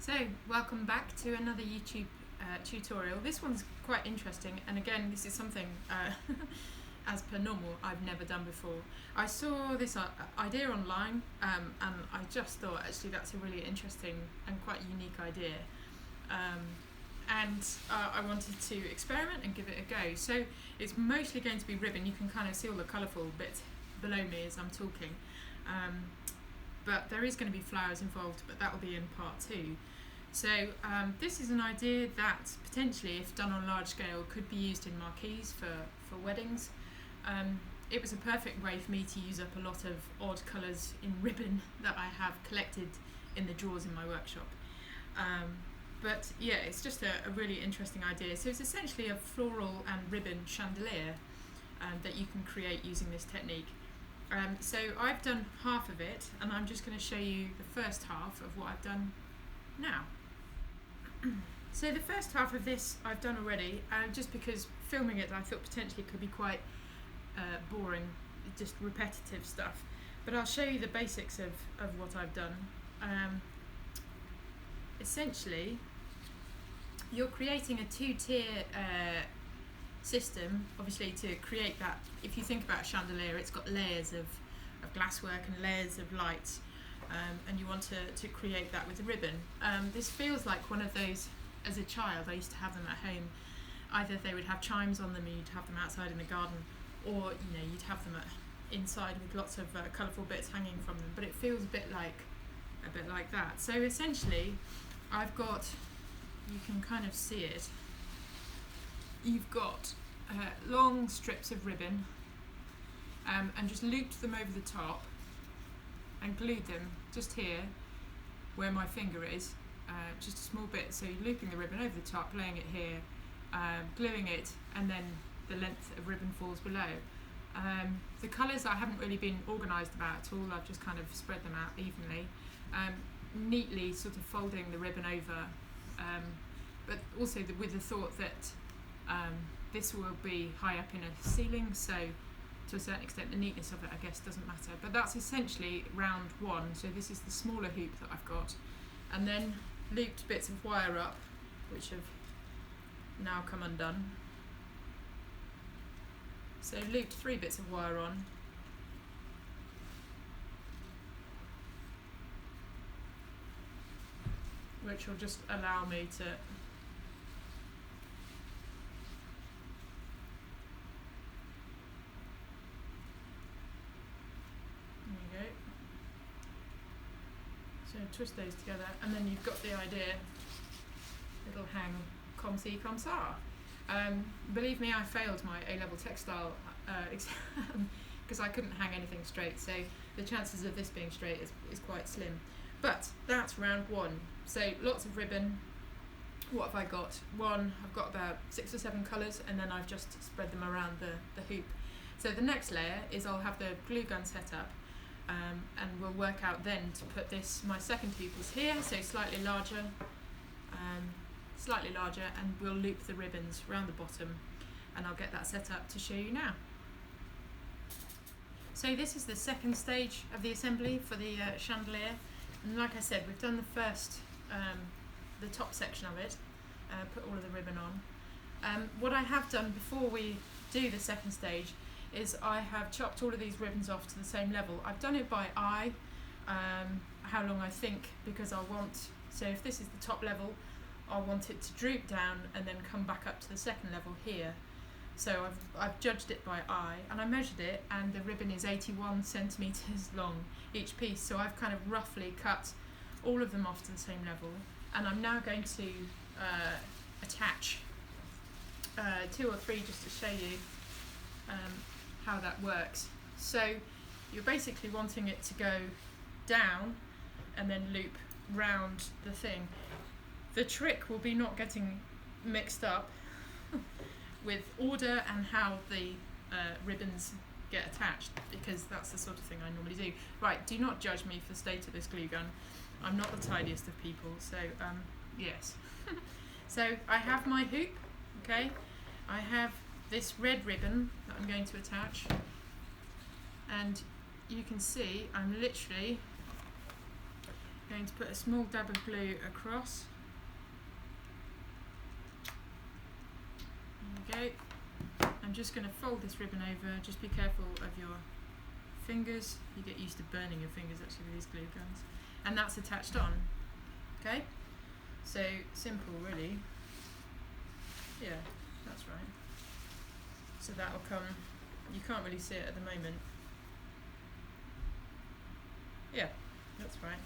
So, welcome back to another YouTube tutorial. This one's quite interesting, and again, this is something, as per normal, I've never done before. I saw this idea online, and I just thought actually that's a really interesting and quite unique idea. I wanted to experiment and give it a go. So, it's mostly going to be ribbon. You can kind of see all the colourful bits below me as I'm talking. But there is going to be flowers involved, but that will be in part 2. So this is an idea that potentially, if done on large scale, could be used in marquees for weddings. It was a perfect way for me to use up a lot of odd colours in ribbon that I have collected in the drawers in my workshop. But yeah, it's just a really interesting idea. So it's essentially a floral and ribbon chandelier that you can create using this technique. So I've done half of it, and I'm just going to show you the first half of what I've done now. So the first half of this I've done already, just because filming it I thought potentially could be quite boring, just repetitive stuff. But I'll show you the basics of what I've done. Essentially, you're creating a 2-tier system, obviously, to create that. If you think about a chandelier, it's got layers of glasswork and layers of light, and you want to create that with a ribbon. This feels like one of those, as a child I used to have them at home. Either they would have chimes on them and you'd have them outside in the garden, or you'd have them inside with lots of colourful bits hanging from them, but it feels a bit like that. So essentially I've got, you can kind of see it, you've got long strips of ribbon, and just looped them over the top and glued them just here where my finger is, just a small bit. So you're looping the ribbon over the top, laying it here, gluing it, and then the length of ribbon falls below. The colours I haven't really been organised about at all. I've just kind of spread them out evenly, neatly sort of folding the ribbon over, but also with the thought that this will be high up in a ceiling, so to a certain extent the neatness of it, I guess, doesn't matter. But that's essentially round 1. So this is the smaller hoop that I've got, and then looped bits of wire up which have now come undone. So looped 3 bits of wire on, which will just allow me to so twist those together, and then you've got the idea. It'll hang comme ci comme ça. Believe me, I failed my A-level textile exam because I couldn't hang anything straight, so the chances of this being straight is quite slim. But that's round 1. So lots of ribbon. What have I got? I've got about 6 or 7 colours, and then I've just spread them around the hoop. So the next layer is I'll have the glue gun set up, and we'll work out then to put this, my second hoop is here, so slightly larger, and we'll loop the ribbons around the bottom, and I'll get that set up to show you now. So this is the second stage of the assembly for the chandelier, and like I said, we've done the first, the top section of it, put all of the ribbon on. What I have done before we do the second stage is I have chopped all of these ribbons off to the same level. I've done it by eye, how long I think, because I want, so if this is the top level, I want it to droop down and then come back up to the second level here. So I've judged it by eye, and I measured it, and the ribbon is 81 centimetres long each piece, so I've kind of roughly cut all of them off to the same level, and I'm now going to attach 2 or 3 just to show you how that works. So you're basically wanting it to go down and then loop round the thing. The trick will be not getting mixed up with order and how the ribbons get attached, because that's the sort of thing I normally do. Right, do not judge me for the state of this glue gun. I'm not the tidiest of people, so yes. So I have my hoop, okay? I have this red ribbon that I'm going to attach, and you can see I'm literally Going to put a small dab of glue across. There we go. I'm just going to fold this ribbon over. Just be careful of your fingers. You get used to burning your fingers actually with these glue guns. And that's attached on. Okay? So simple really. Yeah, that's right. So that'll come, you can't really see it at the moment. Yeah, that's right.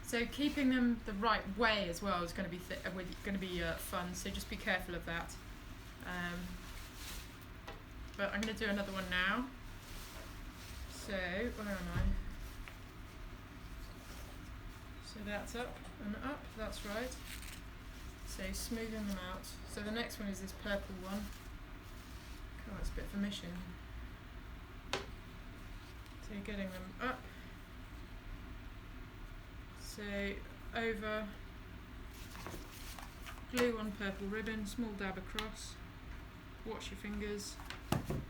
So keeping them the right way as well is going to be fun. So just be careful of that. But I'm going to do another one now. So where am I? So that's up and up. That's right. So smoothing them out. So the next one is this purple one. Oh, it's a bit of a mission. So you're getting them up. So over, glue on purple ribbon, small dab across, watch your fingers, and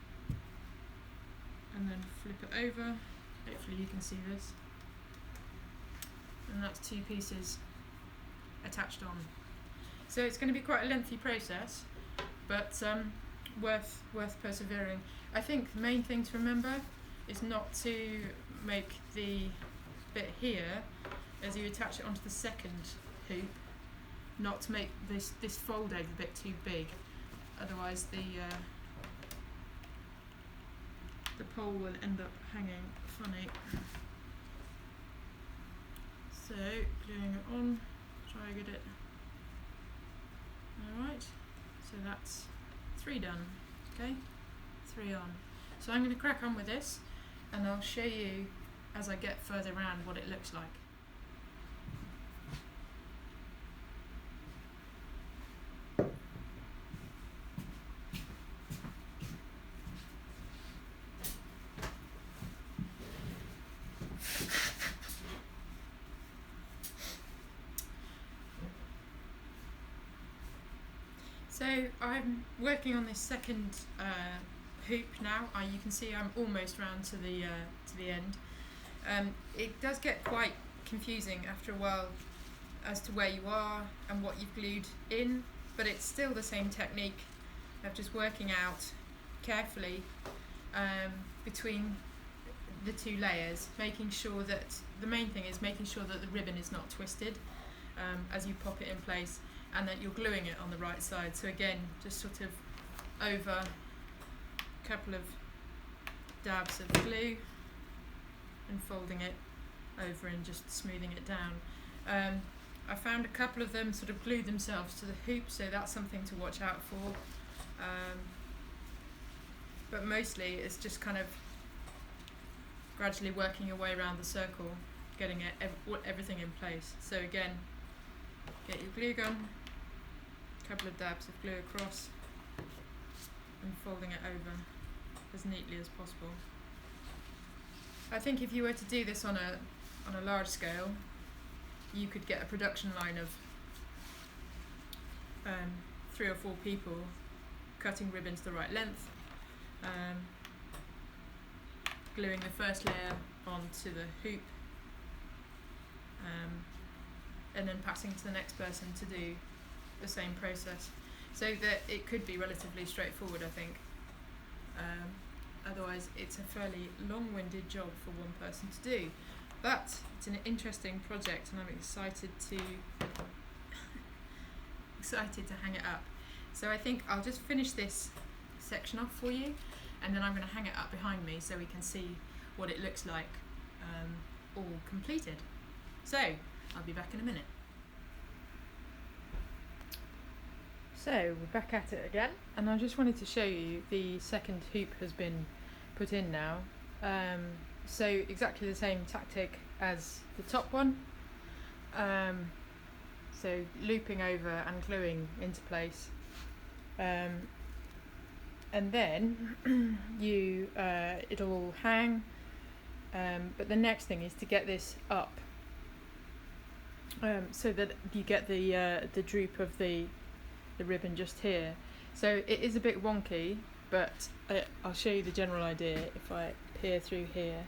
then flip it over. Hopefully you can see this. And that's 2 pieces attached on. So it's going to be quite a lengthy process, but worth persevering. I think the main thing to remember is not to make the bit here, as you attach it onto the second hoop, not to make this fold over a bit too big. Otherwise the pole will end up hanging funny. So gluing it on, try and get it. Alright, so that's 3 done, okay? 3 on. So I'm going to crack on with this and I'll show you as I get further around what it looks like. So I'm working on this second hoop now. You can see I'm almost round to the end. It does get quite confusing after a while as to where you are and what you've glued in, but it's still the same technique of just working out carefully between the 2 layers, making sure that the main thing is making sure that the ribbon is not twisted as you pop it in place, and that you're gluing it on the right side. So again, just sort of over a couple of dabs of glue and folding it over and just smoothing it down. I found a couple of them sort of glued themselves to the hoop, so that's something to watch out for. But mostly it's just kind of gradually working your way around the circle, getting everything in place. So again, get your glue gun, a couple of dabs of glue across, and folding it over as neatly as possible. I think if you were to do this on a large scale, you could get a production line of 3 or 4 people cutting ribbons the right length, gluing the first layer onto the hoop, and then passing to the next person to do the same process. So that it could be relatively straightforward, I think. Otherwise it's a fairly long-winded job for one person to do. But it's an interesting project and I'm excited to hang it up. So I think I'll just finish this section off for you, and then I'm going to hang it up behind me so we can see what it looks like all completed. So I'll be back in a minute. So we're back at it again, and I just wanted to show you the second hoop has been put in now. So exactly the same tactic as the top one. So looping over and gluing into place, and then it'll all hang. But the next thing is to get this up, so that you get the droop of the ribbon just here. So it is a bit wonky, but I'll show you the general idea if I peer through here.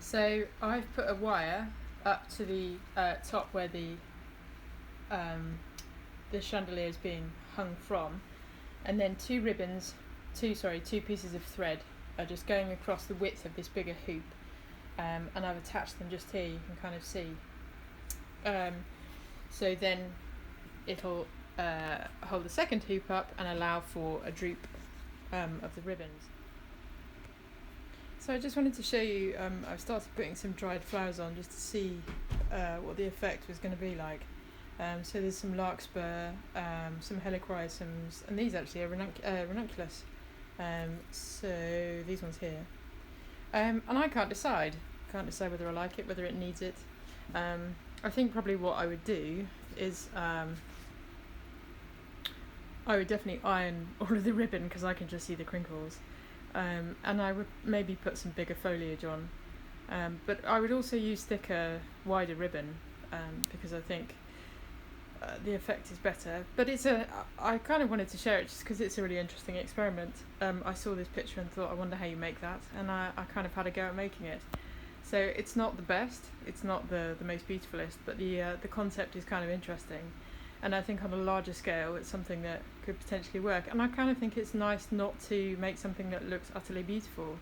So I've put a wire up to the top where the chandelier is being hung from, and then two pieces of thread are just going across the width of this bigger hoop, and I've attached them just here. You can kind of see. So then it'll hold the second hoop up and allow for a droop of the ribbons. So I just wanted to show you, I've started putting some dried flowers on just to see what the effect was going to be like. So there's some larkspur, some helichrysums, and these actually are ranunculus. So these ones here. And I can't decide whether I like it, whether it needs it. I think probably what I would do is I would definitely iron all of the ribbon because I can just see the crinkles, and I would maybe put some bigger foliage on, but I would also use thicker, wider ribbon because I think the effect is better. But I kind of wanted to share it just because it's a really interesting experiment. I saw this picture and thought, I wonder how you make that, and I kind of had a go at making it. So it's not the best, it's not the most beautifulest, but the concept is kind of interesting, and I think on a larger scale it's something that could potentially work. And I kind of think it's nice not to make something that looks utterly beautiful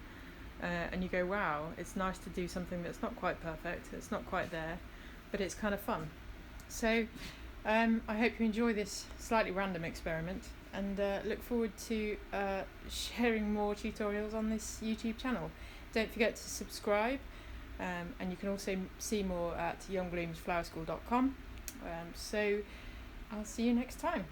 and you go, wow, it's nice to do something that's not quite perfect, it's not quite there, but it's kind of fun. So I hope you enjoy this slightly random experiment, and look forward to sharing more tutorials on this YouTube channel. Don't forget to subscribe. And you can also see more at youngbloomsflowerschool.com. So I'll see you next time.